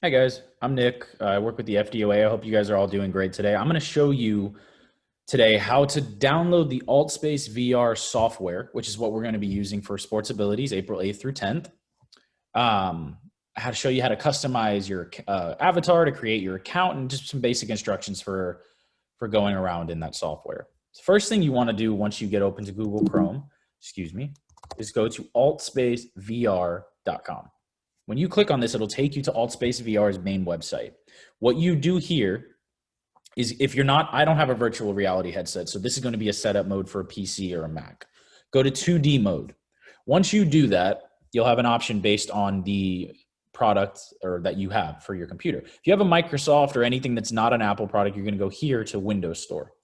Hi guys, I'm Nick. I work with the FDOA. I hope you guys are all doing great today. I'm going to show you today how to download the AltspaceVR software, which is what we're going to be using for SportsAbilities April 8th through 10th. How to show you how to customize your avatar to create your account and just some basic instructions for going around in that software. The first thing you want to do once you get open to Google Chrome, is go to AltspaceVR.com. When you click on this, it'll take you to AltspaceVR's main website. What you do here is, if you're not, I don't have a virtual reality headset, so this is going to be a setup mode for a PC or a Mac. Go to 2D mode. Once you do that, you'll have an option based on the product or that you have for your computer. If you have a Microsoft or anything that's not an Apple product, you're going to go here to Windows Store.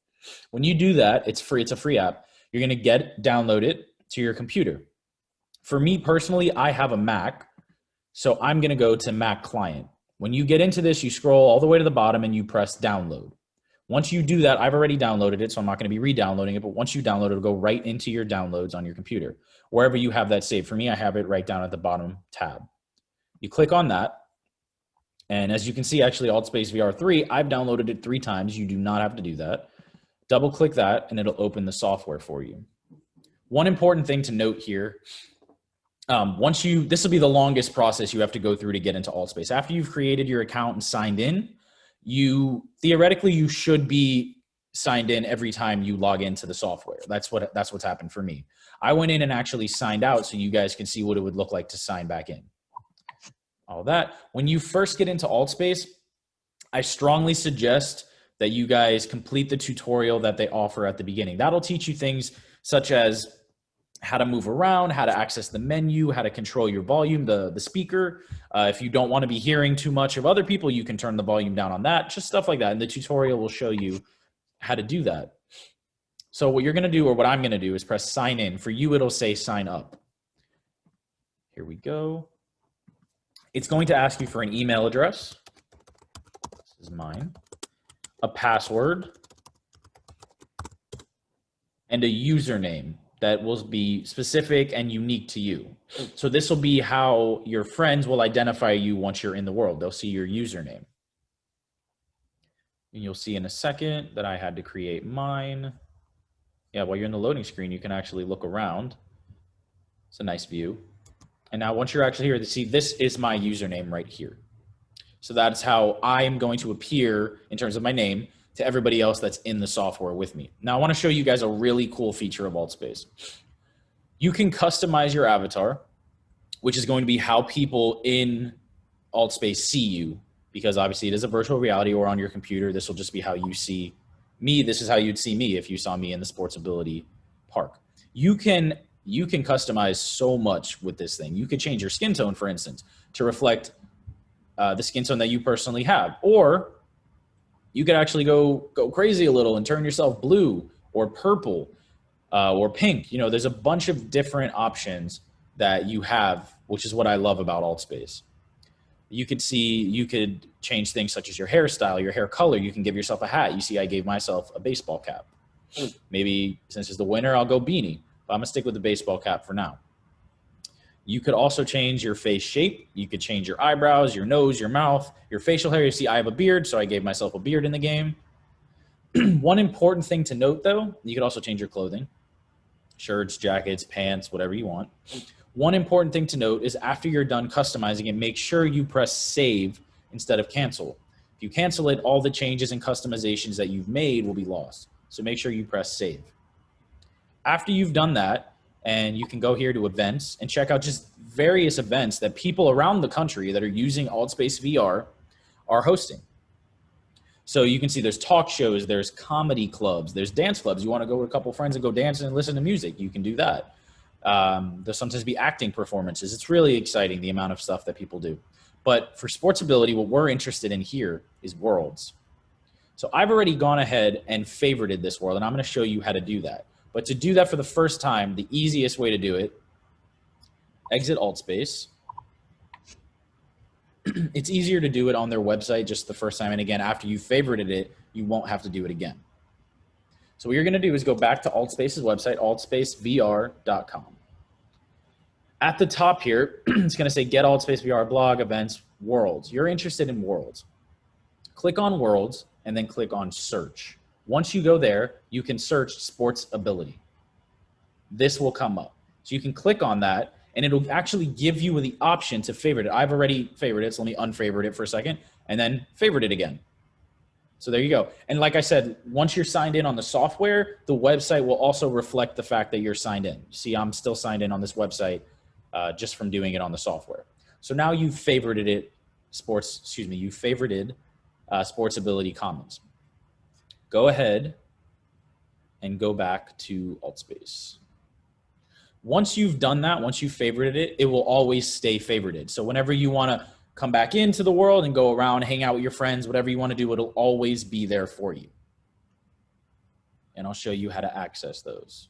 When you do that, it's free. It's a free app. You're going to download it to your computer. For me personally, I have a Mac. So I'm going to go to Mac Client. When you get into this, you scroll all the way to the bottom and you press download. Once you do that, I've already downloaded it, so I'm not going to be re-downloading it, but once you download it, it'll go right into your downloads on your computer, wherever you have that saved. For me, I have it right down at the bottom tab. You click on that, and as you can see, actually, AltspaceVR 3, I've downloaded it 3 times. You do not have to do that. Double-click that, and it'll open the software for you. One important thing to note here, this will be the longest process you have to go through to get into Altspace. After you've created your account and signed in, theoretically you should be signed in every time you log into the software. That's what's happened for me. I went in and actually signed out so you guys can see what it would look like to sign back in. All that. When you first get into Altspace, I strongly suggest that you guys complete the tutorial that they offer at the beginning. That'll teach you things such as how to move around, how to access the menu, how to control your volume, the speaker. If you don't want to be hearing too much of other people, you can turn the volume down on that, just stuff like that. And the tutorial will show you how to do that. So what you're going to do, or what I'm going to do, is press sign in. For you, it'll say sign up. Here we go. It's going to ask you for an email address. This is mine. A password. And a username that will be specific and unique to you. So this will be how your friends will identify you once you're in the world. They'll see your username. And you'll see in a second that I had to create mine. Yeah, while you're in the loading screen, you can actually look around. It's a nice view. And now once you're actually here, see, this is my username right here. So that's how I am going to appear in terms of my name to everybody else that's in the software with me. Now I want to show you guys a really cool feature of Altspace. You can customize your avatar, which is going to be how people in Altspace see you, because obviously it is a virtual reality, or on your computer, this will just be how you see me. This is how you'd see me if you saw me in the SportsAbility park. You can customize so much with this thing. You could change your skin tone, for instance, to reflect the skin tone that you personally have, or you could actually go crazy a little and turn yourself blue or purple or pink. You know, there's a bunch of different options that you have, which is what I love about Altspace. You could change things such as your hairstyle, your hair color. You can give yourself a hat. You see, I gave myself a baseball cap. Maybe since it's the winter, I'll go beanie, but I'm gonna stick with the baseball cap for now. You could also change your face shape. You could change your eyebrows, your nose, your mouth, your facial hair. You see, I have a beard, so I gave myself a beard in the game. One important thing to note, though, you could also change your clothing. Shirts, jackets, pants, whatever you want. One important thing to note is after you're done customizing it, make sure you press save instead of cancel. If you cancel it, all the changes and customizations that you've made will be lost. So make sure you press save. After you've done that, and you can go here to events and check out just various events that people around the country that are using AltspaceVR are hosting. So you can see there's talk shows, there's comedy clubs, there's dance clubs. You want to go with a couple of friends and go dance and listen to music, you can do that. There'll sometimes be acting performances. It's really exciting, the amount of stuff that people do. But for SportsAbility, what we're interested in here is worlds. So I've already gone ahead and favorited this world, and I'm going to show you how to do that. But to do that for the first time, the easiest way to do it, exit Altspace. It's easier to do it on their website just the first time. And again, after you've favorited it, you won't have to do it again. So what you're going to do is go back to Altspace's website, AltspaceVR.com. At the top here, it's going to say Get AltspaceVR blog, events, worlds. You're interested in worlds. Click on worlds and then click on search. Once you go there, you can search SportsAbility. This will come up. So you can click on that and it'll actually give you the option to favorite it. I've already favorited it, so let me unfavorite it for a second and then favorite it again. So there you go. And like I said, once you're signed in on the software, the website will also reflect the fact that you're signed in. See, I'm still signed in on this website just from doing it on the software. So now you've favorited it, you favorited SportsAbility Commons. Go ahead and go back to AltspaceVR. Once you've done that, once you've favorited it, it will always stay favorited. So whenever you want to come back into the world and go around, hang out with your friends, whatever you want to do, it'll always be there for you. And I'll show you how to access those.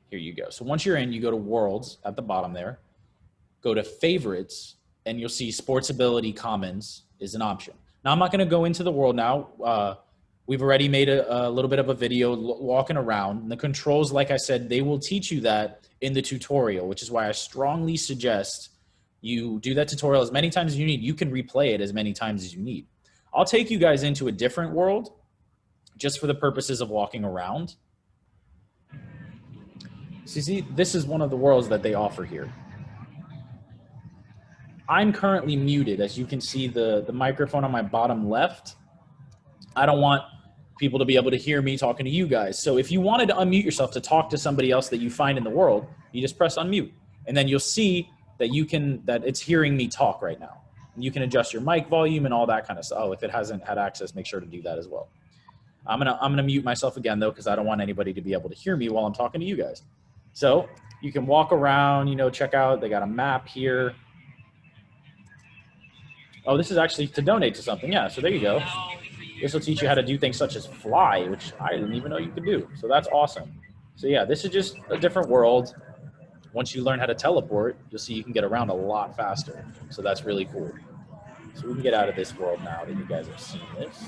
Here you go. So once you're in, you go to Worlds at the bottom there, go to Favorites, and you'll see SportsAbility Commons is an option. Now, I'm not going to go into the world now. We've already made a little bit of a video walking around. And the controls, like I said, they will teach you that in the tutorial, which is why I strongly suggest you do that tutorial as many times as you need. You can replay it as many times as you need. I'll take you guys into a different world just for the purposes of walking around. So see, this is one of the worlds that they offer here. I'm currently muted. As you can see, the microphone on my bottom left. I don't want people to be able to hear me talking to you guys. So if you wanted to unmute yourself to talk to somebody else that you find in the world, you just press unmute. And then you'll see that that it's hearing me talk right now. And you can adjust your mic volume and all that kind of stuff. Oh, if it hasn't had access, make sure to do that as well. I'm gonna mute myself again though, because I don't want anybody to be able to hear me while I'm talking to you guys. So you can walk around, you know, check out, they got a map here. Oh, this is actually to donate to something. Yeah, so there you go. This will teach you how to do things such as fly, which I didn't even know you could do. So that's awesome. So yeah, this is just a different world. Once you learn how to teleport, you'll see you can get around a lot faster. So that's really cool. So we can get out of this world now that you guys have seen this.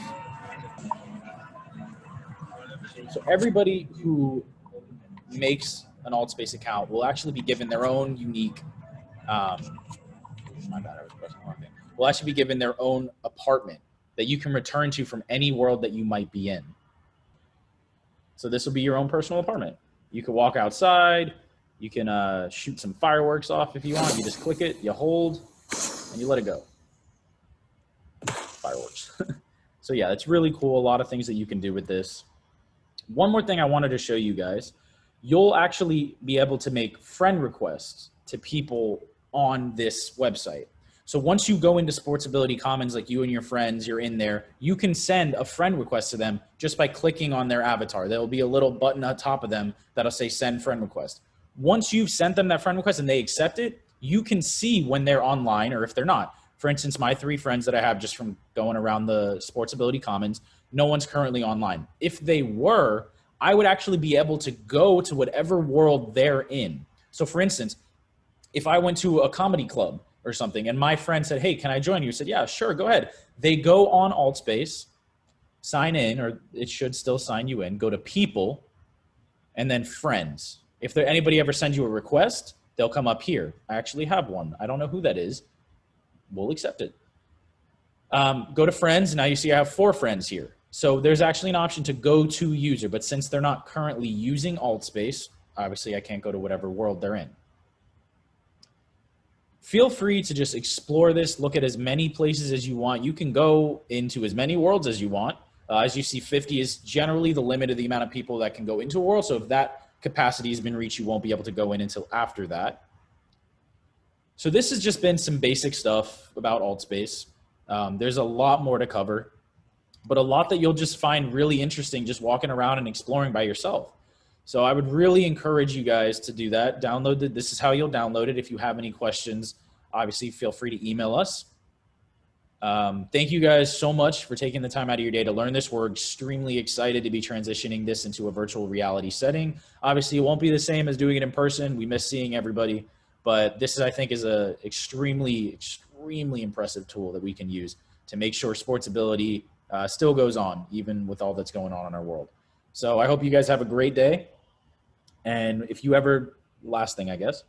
So everybody who makes an AltspaceVR account will actually be given their own unique, my bad, I was pressing the wrong thing. Will actually be given their own apartment that you can return to from any world that you might be in. So this will be your own personal apartment. You can walk outside, you can shoot some fireworks off if you want. You just click it, you hold, and you let it go. Fireworks. So yeah, it's really cool. A lot of things that you can do with this. One more thing I wanted to show you guys. You'll actually be able to make friend requests to people on this website. So once you go into SportsAbility Commons, like you and your friends, you're in there, you can send a friend request to them just by clicking on their avatar. There will be a little button on top of them that'll say send friend request. Once you've sent them that friend request and they accept it, you can see when they're online or if they're not. For instance, my 3 friends that I have just from going around the SportsAbility Commons, no one's currently online. If they were, I would actually be able to go to whatever world they're in. So for instance, if I went to a comedy club or something and my friend said, hey, can I join you? I said, yeah, sure, go ahead. They go on AltspaceVR, sign in, or it should still sign you in, go to people, and then friends. If anybody ever sends you a request, they'll come up here. I actually have one. I don't know who that is. We'll accept it. Go to friends. Now you see I have 4 friends here. So there's actually an option to go to user, but since they're not currently using AltspaceVR, obviously I can't go to whatever world they're in. Feel free to just explore this, look at as many places as you want. You can go into as many worlds as you want. As you see, 50 is generally the limit of the amount of people that can go into a world. So if that capacity has been reached, you won't be able to go in until after that. So this has just been some basic stuff about AltspaceVR. There's a lot more to cover, but a lot that you'll just find really interesting just walking around and exploring by yourself. So I would really encourage you guys to do that. Download it. This is how you'll download it. If you have any questions, obviously feel free to email us. Thank you guys so much for taking the time out of your day to learn this. We're extremely excited to be transitioning this into a virtual reality setting. Obviously, it won't be the same as doing it in person. We miss seeing everybody, but this is, I think, is a extremely impressive tool that we can use to make sure SportsAbility still goes on, even with all that's going on in our world. So I hope you guys have a great day. And if you ever, last thing, I guess,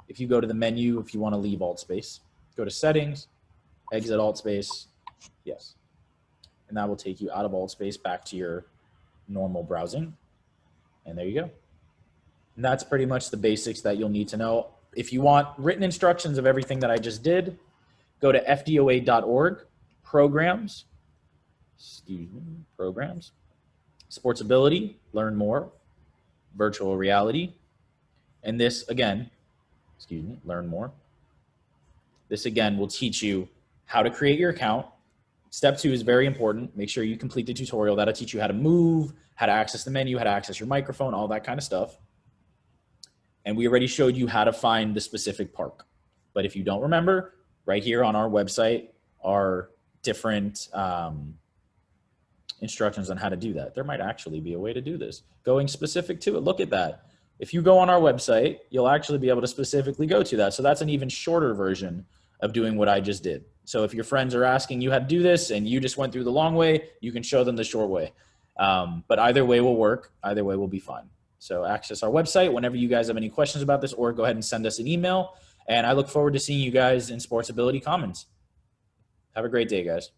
if you go to the menu, if you want to leave AltspaceVR, go to settings, exit Altspace, yes. And that will take you out of Altspace back to your normal browsing. And there you go. And that's pretty much the basics that you'll need to know. If you want written instructions of everything that I just did, go to FDOA.org, programs, programs, SportsAbility, learn more, virtual reality. And this, again, learn more. This, again, will teach you how to create your account. Step 2 is very important. Make sure you complete the tutorial. That'll teach you how to move, how to access the menu, how to access your microphone, all that kind of stuff. And we already showed you how to find the specific park. But if you don't remember, right here on our website are different instructions on how to do that. There might actually be a way to do this. Going specific to it, look at that. If you go on our website, you'll actually be able to specifically go to that. So that's an even shorter version of doing what I just did. So if your friends are asking you how to do this and you just went through the long way, you can show them the short way. But either way will work. Either way will be fine. So access our website whenever you guys have any questions about this, or go ahead and send us an email. And I look forward to seeing you guys in SportsAbility Commons. Have a great day, guys.